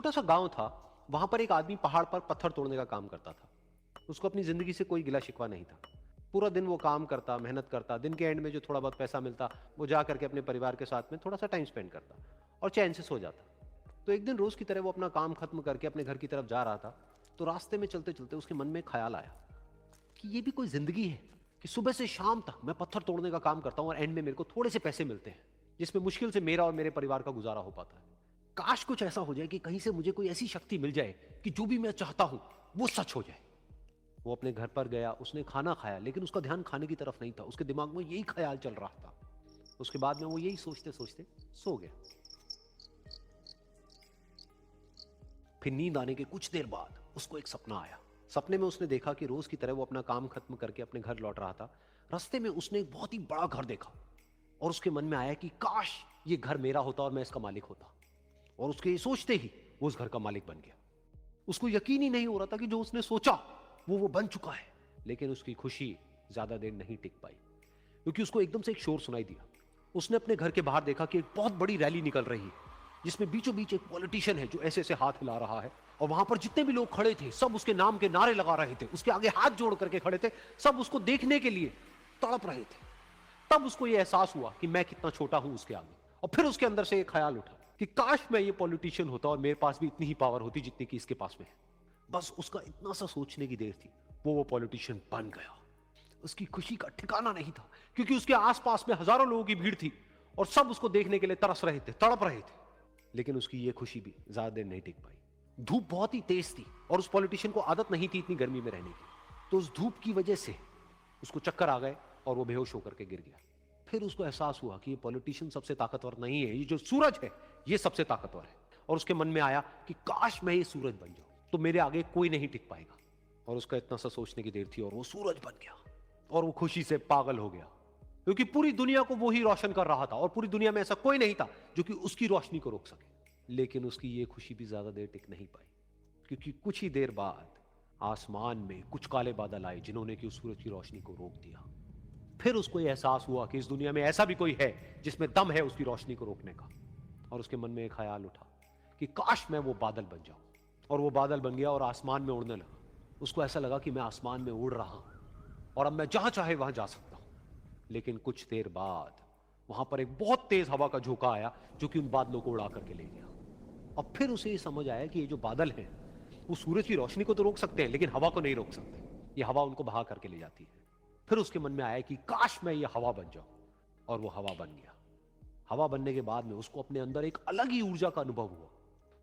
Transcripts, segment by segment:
छोटा सा गांव था, वहां पर एक आदमी पहाड़ पर पत्थर तोड़ने का काम करता था। उसको अपनी जिंदगी से कोई गिला शिकवा नहीं था। पूरा दिन वो काम करता, मेहनत करता, दिन के एंड में जो थोड़ा बहुत पैसा मिलता वो जा करके अपने परिवार के साथ में थोड़ा सा टाइम स्पेंड करता और चैन से सो जाता। तो एक दिन रोज की तरह वो अपना काम खत्म करके अपने घर की तरफ जा रहा था, तो रास्ते में चलते चलते उसके मन में एक ख्याल आया कि ये भी कोई जिंदगी है कि सुबह से शाम तक मैं पत्थर तोड़ने का काम करता हूं और एंड में मेरे को थोड़े से पैसे मिलते हैं, जिसमें मुश्किल से मेरा और मेरे परिवार का गुजारा हो पाता है। काश कुछ ऐसा हो जाए कि कहीं से मुझे कोई ऐसी शक्ति मिल जाए कि जो भी मैं चाहता हूं वो सच हो जाए। वो अपने घर पर गया, उसने खाना खाया, लेकिन उसका ध्यान खाने की तरफ नहीं था। उसके दिमाग में यही ख्याल चल रहा था। उसके बाद में वो यही सोचते सोचते सो गया। फिर नींद आने के कुछ देर बाद उसको एक सपना आया। सपने में उसने देखा कि रोज की तरह वो अपना काम खत्म करके अपने घर लौट रहा था। रास्ते में उसने एक बहुत ही बड़ा घर देखा और उसके मन में आया कि काश ये घर मेरा होता और मैं इसका मालिक होता। और उसके सोचते ही वो उस घर का मालिक बन गया। उसको यकीन ही नहीं हो रहा था कि जो उसने सोचा वो बन चुका है। लेकिन उसकी खुशी ज्यादा देर नहीं टिक पाई, क्योंकि उसको एकदम से एक शोर सुनाई दिया। उसने अपने घर के बाहर देखा कि एक बहुत बड़ी रैली निकल रही है, जिसमें बीचों बीच एक पॉलिटिशियन है जो ऐसे ऐसे हाथ हिला रहा है। और वहां पर जितने भी लोग खड़े थे सब उसके नाम के नारे लगा रहे थे, उसके आगे हाथ जोड़ करके खड़े थे, सब उसको देखने के लिए तड़प रहे थे। तब उसको यह एहसास हुआ कि मैं कितना छोटा हूं उसके आगे। और फिर उसके अंदर से एक ख्याल उठा कि काश मैं ये पॉलिटिशियन होता और मेरे पास भी इतनी ही पावर होती जितनी कि इसके पास में है। बस उसका इतना सा सोचने की देर थी, वो पॉलिटिशियन बन गया। उसकी खुशी का ठिकाना नहीं था, क्योंकि उसके आसपास में हजारों लोगों की भीड़ थी और सब उसको देखने के लिए तरस रहे थे, तड़प रहे थे। लेकिन उसकी ये खुशी भी ज्यादा देर नहीं टिक पाई। धूप बहुत ही तेज थी और उस पॉलिटिशियन को आदत नहीं थी इतनी गर्मी में रहने की। तो उस धूप की वजह से उसको चक्कर आ गए और वो बेहोश होकर के गिर गया। फिर उसको एहसास हुआ कि ये पॉलिटिशियन सबसे ताकतवर नहीं है, ये जो सूरज है ये सबसे ताकतवर है। और उसके मन में आया कि काश मैं ये सूरज बन जाऊं तो मेरे आगे कोई नहीं टिक पाएगा। और उसका इतना सा सोचने की देर थी और वो सूरज बन गया। और वो खुशी से पागल हो गया, क्योंकि पूरी दुनिया को वो ही रोशन कर रहा था और पूरी दुनिया में ऐसा कोई नहीं था जो कि उसकी रोशनी को रोक सके। लेकिन उसकी ये खुशी भी ज्यादा देर टिक नहीं पाई, क्योंकि कुछ ही देर बाद आसमान में कुछ काले बादल आए जिन्होंने कि उस सूरज की रोशनी को रोक दिया। फिर उसको यह एहसास हुआ कि इस दुनिया में ऐसा भी कोई है जिसमें दम है उसकी रोशनी को रोकने का। और उसके मन में एक ख्याल उठा कि काश मैं वो बादल बन जाऊं। और वो बादल बन गया और आसमान में उड़ने लगा। उसको ऐसा लगा कि मैं आसमान में उड़ रहा हूं और अब मैं जहां चाहे वहां जा सकता हूं। लेकिन कुछ देर बाद वहां पर एक बहुत तेज हवा का झोंका आया जो कि उन बादलों को उड़ा करके ले गया। अब फिर उसे ये समझ आया कि ये जो बादल हैं वो सूरज की रोशनी को तो रोक सकते हैं लेकिन हवा को नहीं रोक सकते। ये हवा उनको बहा करके ले जाती है। फिर उसके मन में आया कि काश मैं ये हवा बन जाऊं। और वो हवा बन गया। हवा बनने के बाद में उसको अपने अंदर एक अलग ही ऊर्जा का अनुभव हुआ।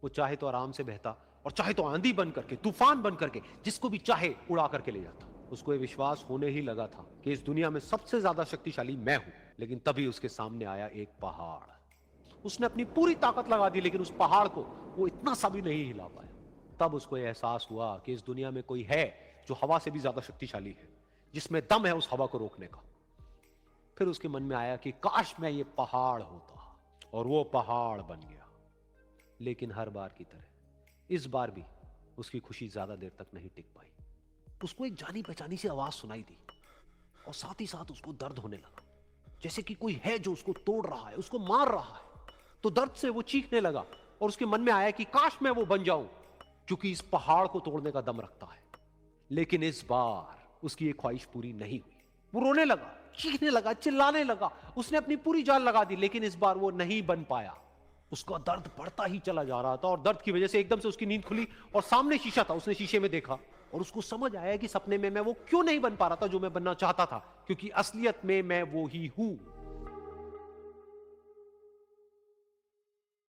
वो चाहे तो आराम से बहता और चाहे तो आंधी बन करके, तूफान बन करके, जिसको भी चाहे उड़ा करके ले जाता। उसको ये विश्वास होने ही लगा था कि इस दुनिया में सबसे ज्यादा शक्तिशाली मैं हूं। लेकिन तभी उसके सामने आया एक पहाड़। उसने अपनी पूरी ताकत लगा दी लेकिन उस पहाड़ को वो इतना सा भी नहीं हिला पाया। तब उसको यह एहसास हुआ कि इस दुनिया में कोई है जो हवा से भी ज्यादा शक्तिशाली है, जिसमें दम है उस हवा को रोकने का। फिर उसके मन में आया कि काश मैं ये पहाड़ होता। और वो पहाड़ बन गया। लेकिन हर बार की तरह इस बार भी उसकी खुशी ज्यादा देर तक नहीं टिक पाई। उसको एक जानी पहचानी सी आवाज सुनाई दी और साथ ही साथ उसको दर्द होने लगा, जैसे कि कोई है जो उसको तोड़ रहा है, उसको मार रहा है। तो दर्द से वो चीखने लगा और उसके मन में आया कि काश मैं वो बन जाऊं क्योंकि इस पहाड़ को तोड़ने का दम रखता है। लेकिन इस बार उसकी ये ख्वाहिश पूरी नहीं हुई। वो रोने लगा, चीखने लगा, चिल्लाने लगा। उसने अपनी पूरी जान लगा दी लेकिन इस बार वो नहीं बन पाया। उसका दर्द बढ़ता ही चला जा रहा था और दर्द की वजह से एकदम से उसकी नींद खुली और सामने शीशा था। उसने शीशे में देखा और उसको समझ आया कि सपने में मैं वो क्यों नहीं बन पा रहा था जो मैं बनना चाहता था, क्योंकि असलियत में मैं वो ही हूं।